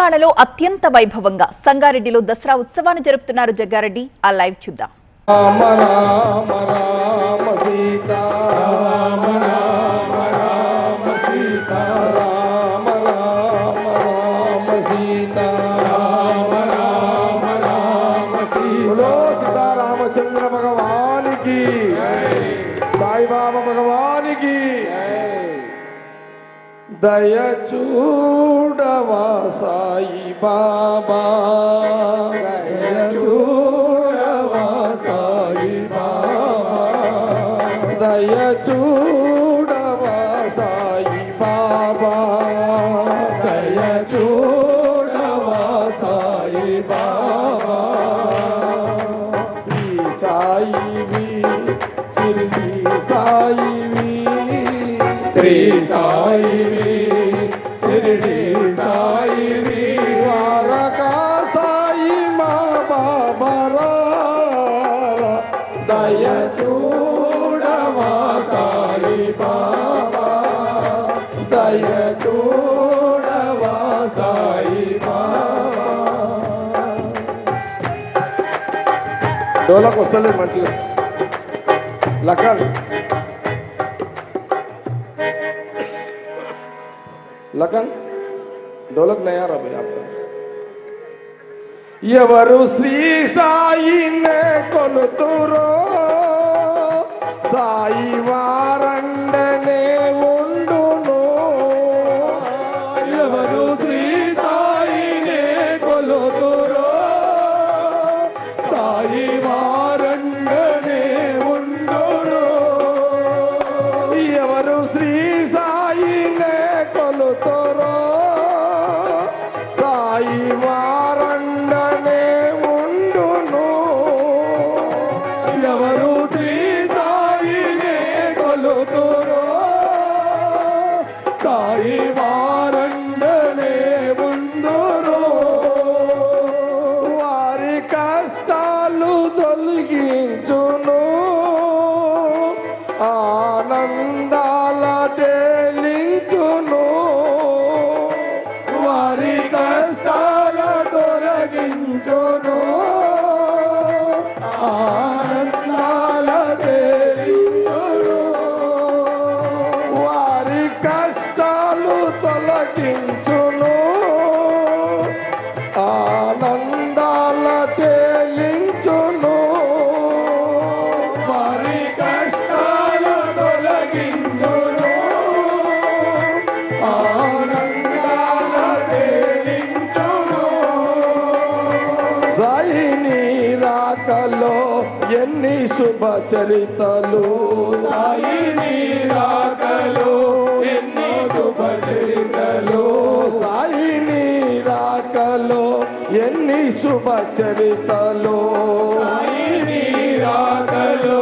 తెలంగాణలో అత్యంత వైభవంగా సంగారెడ్డిలో దసరా ఉత్సవాన్ని జరుపుతున్నారు జగ్గారెడ్డి. ఆ లైవ్ చూద్దాం. రామ రామ రామ సీతా రామ రామ రామ సీతా రామ రామ రామ సీతా రామ రామ రామ సీతా సీతారామచంద్ర భగవానికి సాయిబాబా భగవానికి దయ చూడవా సాయి బాబా దయ చూడవా సాయి బాబా దయ చూడవా సాయి బాబా శ్రీ సాయివి షిరిడి సాయివి శ్రీ సాయివి షిరిడి సాయివి ద్వారకా సాయి మా బాబా దయ చూడవా సాయి బాబా దయ చూడవా సాయి బాబా. డోలకు వస్తలేదు మంచిగా లక్కన్ लगन ढोलक नहीं आ रहा भाई आपका. ఎవరు శ్రీ సాయినే కొలుతురో సాయి వారండనే ఉండును. ఎవరు శ్రీ సాయినే కొలుతురో సాయి వారండనే ఉండును. ఎవరు శ్రీ సాయినే కొలుతురో సాయి వారండనే ఉండును. ఎవరు శ్రీ సాయినే కొలుతురో సాయి వారండనే ఉండును. వారి కష్టాలు తొలగించును ఆనందాల తేలించును. వారి కష్టాల తొలగించును ఆనందాల తేలించును. వారి కష్టాలు తొలగించును ఆనందాల తేలించును. వారి కష్టాల తొలగించును ఆనందాల తేలించును. సాయిని రాకలో ఎన్ని శుభ చరితలు సాయిని రాకలో ఎన్ని శుభ చరితలు సాయిని రాకలో ఎన్ని శుభ చరితలు సాయిని రాకలో